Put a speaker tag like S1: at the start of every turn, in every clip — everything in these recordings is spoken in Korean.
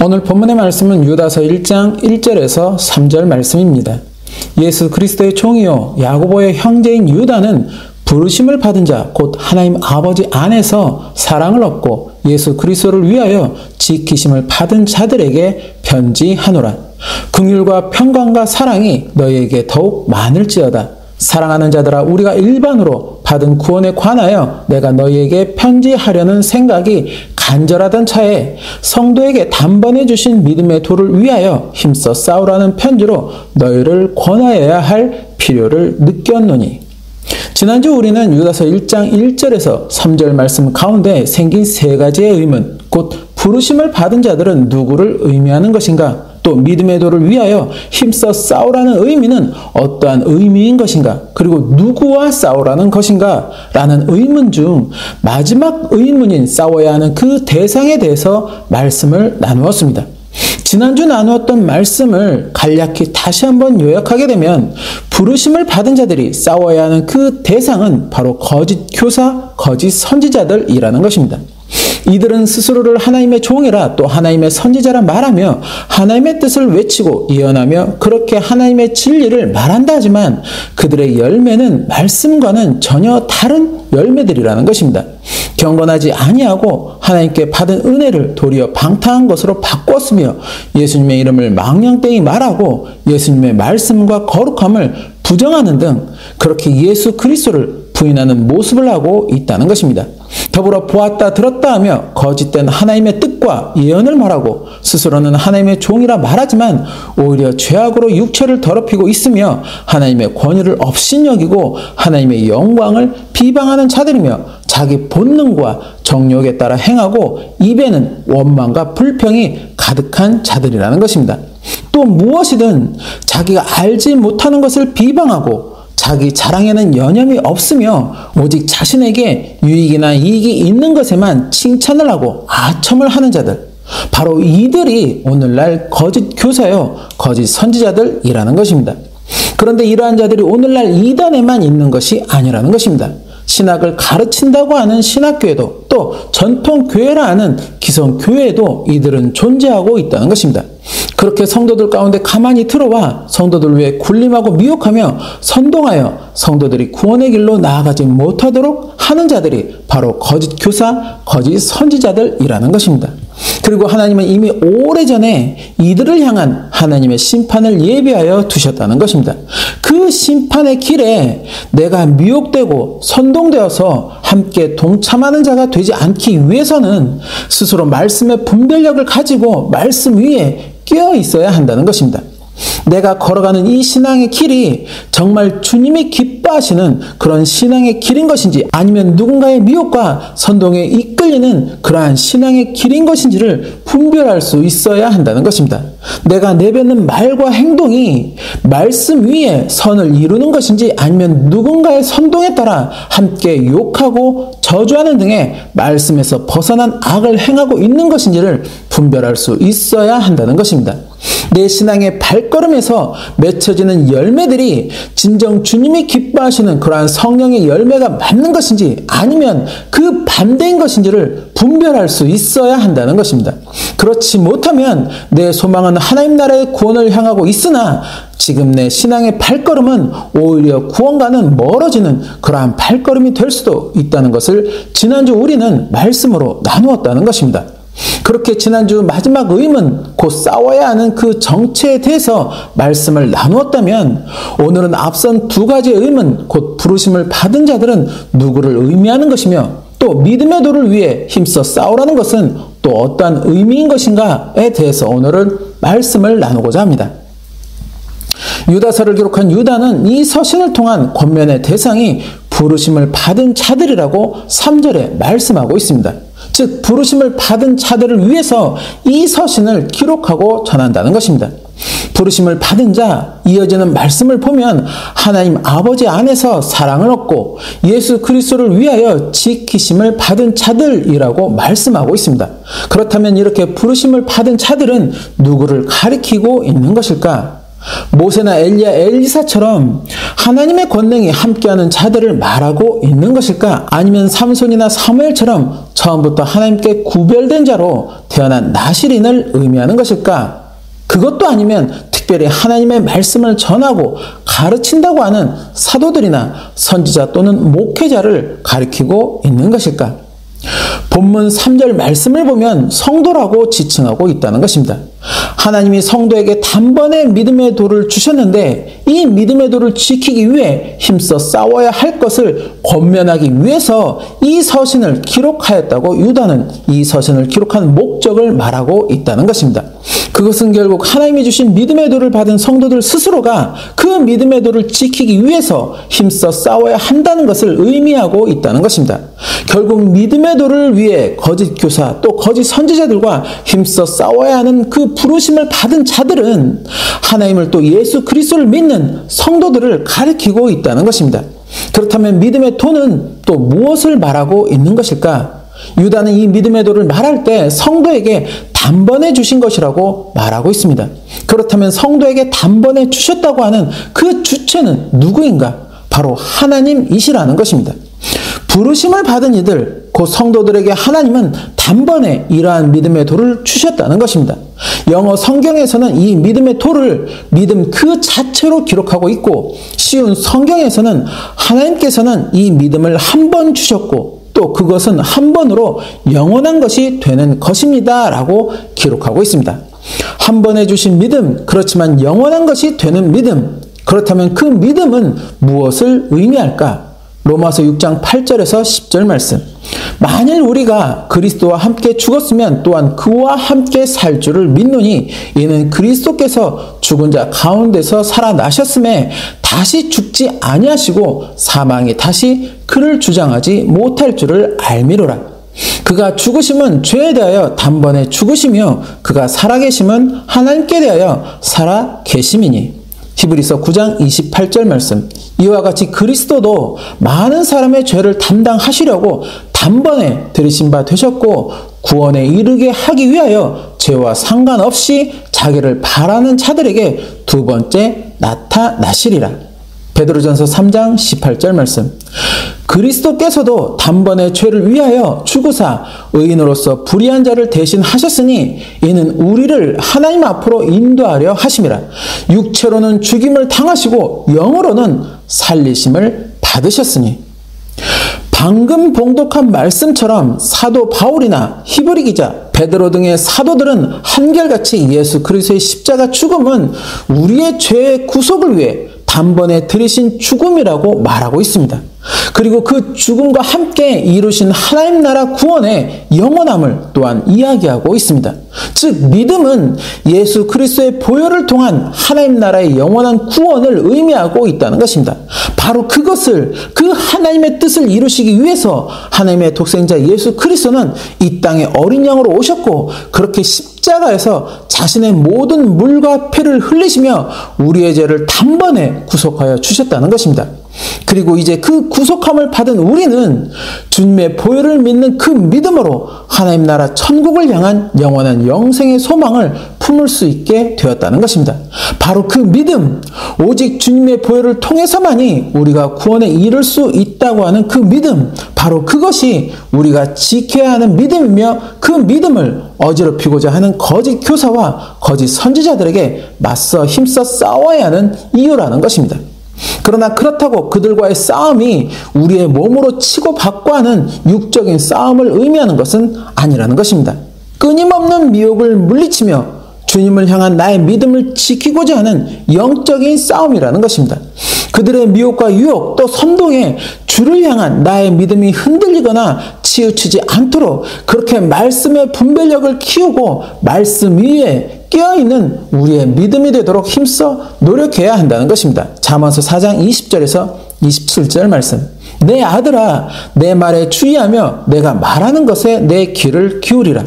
S1: 오늘 본문의 말씀은 유다서 1장 1절에서 3절 말씀입니다. 예수 그리스도의 종이요 야고보의 형제인 유다는 부르심을 받은 자, 곧 하나님 아버지 안에서 사랑을 얻고 예수 그리스도를 위하여 지키심을 받은 자들에게 편지하노라. 긍휼과 평강과 사랑이 너희에게 더욱 많을지어다. 사랑하는 자들아, 우리가 일반으로 받은 구원에 관하여 내가 너희에게 편지하려는 생각이 간절하던 차에 성도에게 단번에 주신 믿음의 도를 위하여 힘써 싸우라는 편지로 너희를 권하여야 할 필요를 느꼈노니. 지난주 우리는 유다서 1장 1절에서 3절 말씀 가운데 생긴 세 가지의 의문, 곧 부르심을 받은 자들은 누구를 의미하는 것인가? 또 믿음의 도를 위하여 힘써 싸우라는 의미는 어떠한 의미인 것인가? 그리고 누구와 싸우라는 것인가? 라는 의문 중 마지막 의문인 싸워야 하는 그 대상에 대해서 말씀을 나누었습니다. 지난주 나누었던 말씀을 간략히 다시 한번 요약하게 되면 부르심을 받은 자들이 싸워야 하는 그 대상은 바로 거짓 교사, 거짓 선지자들이라는 것입니다. 이들은 스스로를 하나님의 종이라 또 하나님의 선지자라 말하며 하나님의 뜻을 외치고 예언하며 그렇게 하나님의 진리를 말한다 하지만 그들의 열매는 말씀과는 전혀 다른 열매들이라는 것입니다. 경건하지 아니하고 하나님께 받은 은혜를 도리어 방탕한 것으로 바꿨으며 예수님의 이름을 망령되이 말하고 예수님의 말씀과 거룩함을 부정하는 등 그렇게 예수 그리스도를 부인하는 모습을 하고 있다는 것입니다. 더불어 보았다 들었다 하며 거짓된 하나님의 뜻과 예언을 말하고 스스로는 하나님의 종이라 말하지만 오히려 죄악으로 육체를 더럽히고 있으며 하나님의 권위를 업신여기고 하나님의 영광을 비방하는 자들이며 자기 본능과 정욕에 따라 행하고 입에는 원망과 불평이 가득한 자들이라는 것입니다. 또 무엇이든 자기가 알지 못하는 것을 비방하고 자기 자랑에는 여념이 없으며 오직 자신에게 유익이나 이익이 있는 것에만 칭찬을 하고 아첨을 하는 자들, 바로 이들이 오늘날 거짓 교사요 거짓 선지자들이라는 것입니다. 그런데 이러한 자들이 오늘날 이단에만 있는 것이 아니라는 것입니다. 신학을 가르친다고 하는 신학교에도 또 전통교회라 하는 기성교회에도 이들은 존재하고 있다는 것입니다. 그렇게 성도들 가운데 가만히 들어와 성도들 위해 군림하고 미혹하며 선동하여 성도들이 구원의 길로 나아가지 못하도록 하는 자들이 바로 거짓 교사, 거짓 선지자들이라는 것입니다. 그리고 하나님은 이미 오래전에 이들을 향한 하나님의 심판을 예비하여 두셨다는 것입니다. 그 심판의 길에 내가 미혹되고 선동되어서 함께 동참하는 자가 되지 않기 위해서는 스스로 말씀의 분별력을 가지고 말씀 위에 끼어 있어야 한다는 것입니다. 내가 걸어가는 이 신앙의 길이 정말 주님이 기뻐하시는 그런 신앙의 길인 것인지 아니면 누군가의 미혹과 선동에 이끌리는 그러한 신앙의 길인 것인지를 분별할 수 있어야 한다는 것입니다. 내가 내뱉는 말과 행동이 말씀 위에 선을 이루는 것인지 아니면 누군가의 선동에 따라 함께 욕하고 저주하는 등의 말씀에서 벗어난 악을 행하고 있는 것인지를 분별할 수 있어야 한다는 것입니다. 내 신앙의 발걸음에서 맺혀지는 열매들이 진정 주님이 기뻐하시는 그러한 성령의 열매가 맞는 것인지 아니면 그 반대인 것인지를 분별할 수 있어야 한다는 것입니다. 그렇지 못하면 내 소망은 하나님 나라의 구원을 향하고 있으나 지금 내 신앙의 발걸음은 오히려 구원과는 멀어지는 그러한 발걸음이 될 수도 있다는 것을 지난주 우리는 말씀으로 나누었다는 것입니다. 그렇게 지난주 마지막 의문, 곧 싸워야 하는 그 정체에 대해서 말씀을 나누었다면 오늘은 앞선 두 가지의 의문, 곧 부르심을 받은 자들은 누구를 의미하는 것이며 또 믿음의 도를 위해 힘써 싸우라는 것은 또 어떠한 의미인 것인가에 대해서 오늘은 말씀을 나누고자 합니다. 유다서를 기록한 유다는 이 서신을 통한 권면의 대상이 부르심을 받은 자들이라고 3절에 말씀하고 있습니다. 즉 부르심을 받은 자들을 위해서 이 서신을 기록하고 전한다는 것입니다. 부르심을 받은 자, 이어지는 말씀을 보면 하나님 아버지 안에서 사랑을 얻고 예수 그리스도를 위하여 지키심을 받은 자들이라고 말씀하고 있습니다. 그렇다면 이렇게 부르심을 받은 자들은 누구를 가리키고 있는 것일까? 모세나 엘리야, 엘리사처럼 하나님의 권능이 함께하는 자들을 말하고 있는 것일까? 아니면 삼손이나 사무엘처럼 처음부터 하나님께 구별된 자로 태어난 나실인을 의미하는 것일까? 그것도 아니면 특별히 하나님의 말씀을 전하고 가르친다고 하는 사도들이나 선지자 또는 목회자를 가리키고 있는 것일까? 본문 3절 말씀을 보면 성도라고 지칭하고 있다는 것입니다. 하나님이 성도에게 단번에 믿음의 도를 주셨는데 이 믿음의 도를 지키기 위해 힘써 싸워야 할 것을 권면하기 위해서 이 서신을 기록하였다고 유다는 이 서신을 기록한 목적을 말하고 있다는 것입니다. 그것은 결국 하나님이 주신 믿음의 도를 받은 성도들 스스로가 그 믿음의 도를 지키기 위해서 힘써 싸워야 한다는 것을 의미하고 있다는 것입니다. 결국 믿음의 도를 위해 거짓 교사 또 거짓 선지자들과 힘써 싸워야 하는 그 부르심을 받은 자들은 하나님을 또 예수 그리스도를 믿는 성도들을 가리키고 있다는 것입니다. 그렇다면 믿음의 도는 또 무엇을 말하고 있는 것일까? 유다는 이 믿음의 도를 말할 때 성도에게 단번에 주신 것이라고 말하고 있습니다. 그렇다면 성도에게 단번에 주셨다고 하는 그 주체는 누구인가? 바로 하나님이시라는 것입니다. 부르심을 받은 이들, 곧 성도들에게 하나님은 단번에 이러한 믿음의 도를 주셨다는 것입니다. 영어 성경에서는 이 믿음의 도를 믿음 그 자체로 기록하고 있고, 쉬운 성경에서는 하나님께서는 이 믿음을 한 번 주셨고 또 그것은 한 번으로 영원한 것이 되는 것입니다 라고 기록하고 있습니다. 한 번에 주신 믿음, 그렇지만 영원한 것이 되는 믿음, 그렇다면 그 믿음은 무엇을 의미할까? 로마서 6장 8절에서 10절 말씀. 만일 우리가 그리스도와 함께 죽었으면 또한 그와 함께 살 줄을 믿노니 이는 그리스도께서 죽은 자 가운데서 살아나셨음에 다시 죽지 아니하시고 사망이 다시 그를 주장하지 못할 줄을 알미로라. 그가 죽으심은 죄에 대하여 단번에 죽으시며 그가 살아계심은 하나님께 대하여 살아계심이니. 히브리서 9장 28절 말씀. 이와 같이 그리스도도 많은 사람의 죄를 담당하시려고 단번에 들이신 바 되셨고 구원에 이르게 하기 위하여 죄와 상관없이 자기를 바라는 자들에게 두 번째 나타나시리라. 베드로전서 3장 18절 말씀. 그리스도께서도 단번에 죄를 위하여 죽으사 의인으로서 불의한 자를 대신하셨으니 이는 우리를 하나님 앞으로 인도하려 하심이라. 육체로는 죽임을 당하시고 영으로는 살리심을 받으셨으니. 방금 봉독한 말씀처럼 사도 바울이나 히브리 기자, 베드로 등의 사도들은 한결같이 예수 그리스도의 십자가 죽음은 우리의 죄의 구속을 위해 단번에 들이신 죽음이라고 말하고 있습니다. 그리고 그 죽음과 함께 이루신 하나님 나라 구원의 영원함을 또한 이야기하고 있습니다. 즉 믿음은 예수 그리스도의 보혈을 통한 하나님 나라의 영원한 구원을 의미하고 있다는 것입니다. 바로 그것을, 그 하나님의 뜻을 이루시기 위해서 하나님의 독생자 예수 그리스도는 이 땅에 어린 양으로 오셨고 그렇게 십자가에서 자신의 모든 물과 피를 흘리시며 우리의 죄를 단번에 구속하여 주셨다는 것입니다. 그리고 이제 그 구속함을 받은 우리는 주님의 보혈을 믿는 그 믿음으로 하나님 나라 천국을 향한 영원한 영생의 소망을 품을 수 있게 되었다는 것입니다. 바로 그 믿음, 오직 주님의 보혈을 통해서만이 우리가 구원에 이를 수 있다고 하는 그 믿음, 바로 그것이 우리가 지켜야 하는 믿음이며 그 믿음을 어지럽히고자 하는 거짓 교사와 거짓 선지자들에게 맞서 힘써 싸워야 하는 이유라는 것입니다. 그러나 그렇다고 그들과의 싸움이 우리의 몸으로 치고 받고 하는 육적인 싸움을 의미하는 것은 아니라는 것입니다. 끊임없는 미혹을 물리치며 주님을 향한 나의 믿음을 지키고자 하는 영적인 싸움이라는 것입니다. 그들의 미혹과 유혹 또 선동에 주를 향한 나의 믿음이 흔들리거나 치우치지 않도록 그렇게 말씀의 분별력을 키우고 말씀 위에 깨어있는 우리의 믿음이 되도록 힘써 노력해야 한다는 것입니다. 잠언서 4장 20절에서 27절 말씀. 내 아들아, 내 말에 주의하며 내가 말하는 것에 내 귀를 기울이라.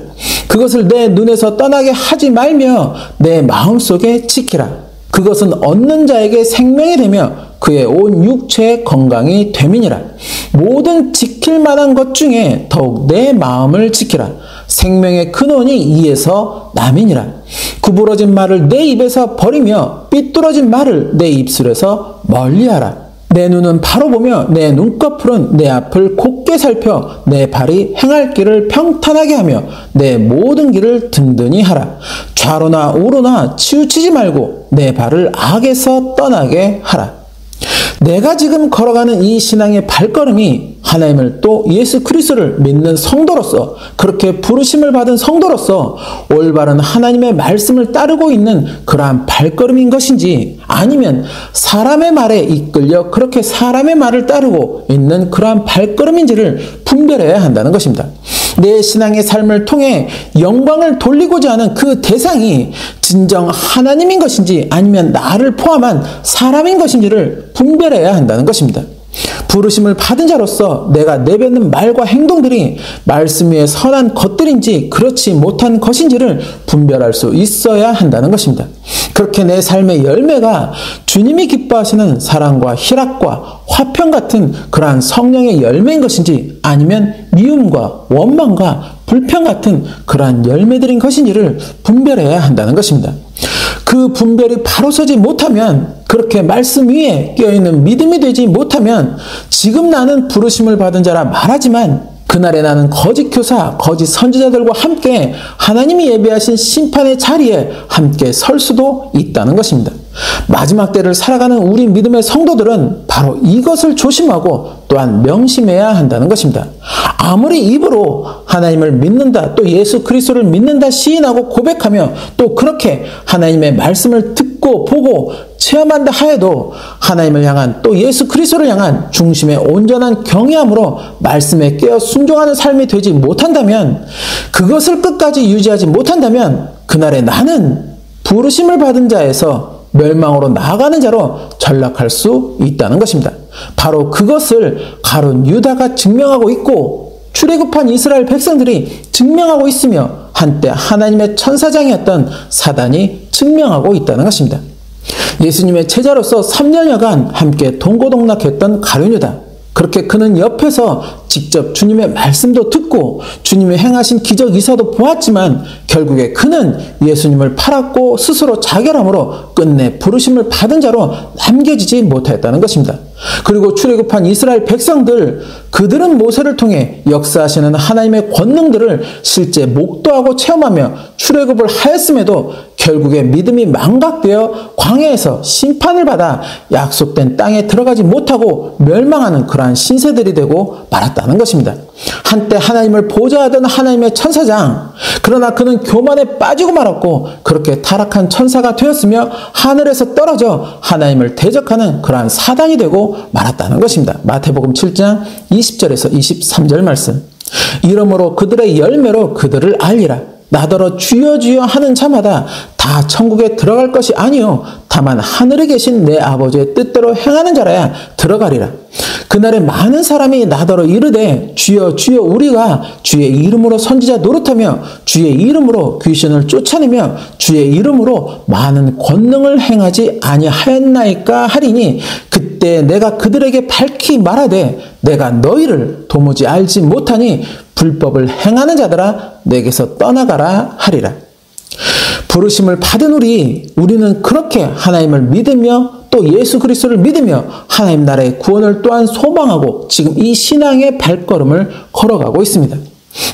S1: 그것을 내 눈에서 떠나게 하지 말며 내 마음속에 지키라. 그것은 얻는 자에게 생명이 되며 그의 온 육체의 건강이 됨이니라. 모든 지킬 만한 것 중에 더욱 내 마음을 지키라. 생명의 근원이 이에서 남이니라. 구부러진 말을 내 입에서 버리며 삐뚤어진 말을 내 입술에서 멀리하라. 내 눈은 바로 보며 내 눈꺼풀은 내 앞을 곧게 살펴 내 발이 행할 길을 평탄하게 하며 내 모든 길을 든든히 하라. 좌로나 우로나 치우치지 말고 내 발을 악에서 떠나게 하라. 내가 지금 걸어가는 이 신앙의 발걸음이 하나님을 또 예수 그리스도를 믿는 성도로서, 그렇게 부르심을 받은 성도로서 올바른 하나님의 말씀을 따르고 있는 그러한 발걸음인 것인지, 아니면 사람의 말에 이끌려 그렇게 사람의 말을 따르고 있는 그러한 발걸음인지를 분별해야 한다는 것입니다. 내 신앙의 삶을 통해 영광을 돌리고자 하는 그 대상이 진정 하나님인 것인지 아니면 나를 포함한 사람인 것인지를 분별해야 한다는 것입니다. 부르심을 받은 자로서 내가 내뱉는 말과 행동들이 말씀 위에 선한 것들인지 그렇지 못한 것인지를 분별할 수 있어야 한다는 것입니다. 그렇게 내 삶의 열매가 주님이 기뻐하시는 사랑과 희락과 화평 같은 그러한 성령의 열매인 것인지 아니면 미움과 원망과 불평 같은 그러한 열매들인 것인지를 분별해야 한다는 것입니다. 그 분별이 바로 서지 못하면, 그렇게 말씀 위에 깨어있는 믿음이 되지 못하면 지금 나는 부르심을 받은 자라 말하지만 그날에 나는 거짓 교사, 거짓 선지자들과 함께 하나님이 예비하신 심판의 자리에 함께 설 수도 있다는 것입니다. 마지막 때를 살아가는 우리 믿음의 성도들은 바로 이것을 조심하고 또한 명심해야 한다는 것입니다. 아무리 입으로 하나님을 믿는다, 또 예수 그리스도를 믿는다 시인하고 고백하며 또 그렇게 하나님의 말씀을 듣고 보고 체험한다 하여도 하나님을 향한 또 예수 그리스도를 향한 중심의 온전한 경외함으로 말씀에 깨어 순종하는 삶이 되지 못한다면, 그것을 끝까지 유지하지 못한다면 그날에 나는 부르심을 받은 자에서 멸망으로 나아가는 자로 전락할 수 있다는 것입니다. 바로 그것을 가룟 유다가 증명하고 있고 출애굽한 이스라엘 백성들이 증명하고 있으며 한때 하나님의 천사장이었던 사단이 증명하고 있다는 것입니다. 예수님의 제자로서 3년여간 함께 동고동락했던 가룟 유다, 그렇게 그는 옆에서 직접 주님의 말씀도 듣고 주님이 행하신 기적 이사도 보았지만 결국에 그는 예수님을 팔았고 스스로 자결함으로 끝내 부르심을 받은 자로 남겨지지 못하였다는 것입니다. 그리고 출애굽한 이스라엘 백성들, 그들은 모세를 통해 역사하시는 하나님의 권능들을 실제 목도하고 체험하며 출애굽을 하였음에도 결국에 믿음이 망각되어 광야에서 심판을 받아 약속된 땅에 들어가지 못하고 멸망하는 그러한 신세들이 되고 말았다는 것입니다. 한때 하나님을 보좌하던 하나님의 천사장, 그러나 그는 교만에 빠지고 말았고 그렇게 타락한 천사가 되었으며 하늘에서 떨어져 하나님을 대적하는 그러한 사단이 되고 말았다는 것입니다. 마태복음 7장 20절에서 23절 말씀. 이러므로 그들의 열매로 그들을 알리라. 나더러 주여 주여 하는 자마다 다 천국에 들어갈 것이 아니요 다만 하늘에 계신 내 아버지의 뜻대로 행하는 자라야 들어가리라. 그날에 많은 사람이 나더러 이르되 주여 주여 우리가 주의 이름으로 선지자 노릇하며 주의 이름으로 귀신을 쫓아내며 주의 이름으로 많은 권능을 행하지 아니하였나이까 하리니 그때 내가 그들에게 밝히 말하되 내가 너희를 도무지 알지 못하니 불법을 행하는 자들아 내게서 떠나가라 하리라. 부르심을 받은 우리는 그렇게 하나님을 믿으며 또 예수 그리스도를 믿으며 하나님 나라의 구원을 또한 소망하고 지금 이 신앙의 발걸음을 걸어가고 있습니다.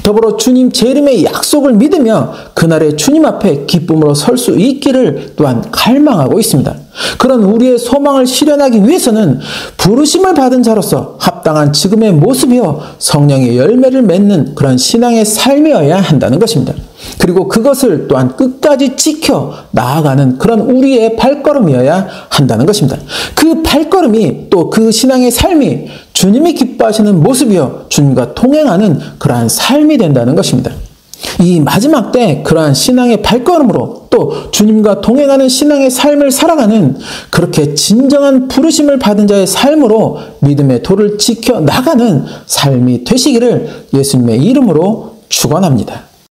S1: 더불어 주님 재림의 약속을 믿으며 그날의 주님 앞에 기쁨으로 설 수 있기를 또한 갈망하고 있습니다. 그런 우리의 소망을 실현하기 위해서는 부르심을 받은 자로서 합당한 지금의 모습이요 성령의 열매를 맺는 그런 신앙의 삶이어야 한다는 것입니다. 그리고 그것을 또한 끝까지 지켜 나아가는 그런 우리의 발걸음이어야 한다는 것입니다. 그 발걸음이 또 그 신앙의 삶이 주님이 기뻐하시는 모습이요 주님과 동행하는 그러한 삶이 된다는 것입니다. 이 마지막 때 그러한 신앙의 발걸음으로 또 주님과 동행하는 신앙의 삶을 살아가는 그렇게 진정한 부르심을 받은 자의 삶으로 믿음의 도를 지켜 나가는 삶이 되시기를 예수님의 이름으로 축원합니다.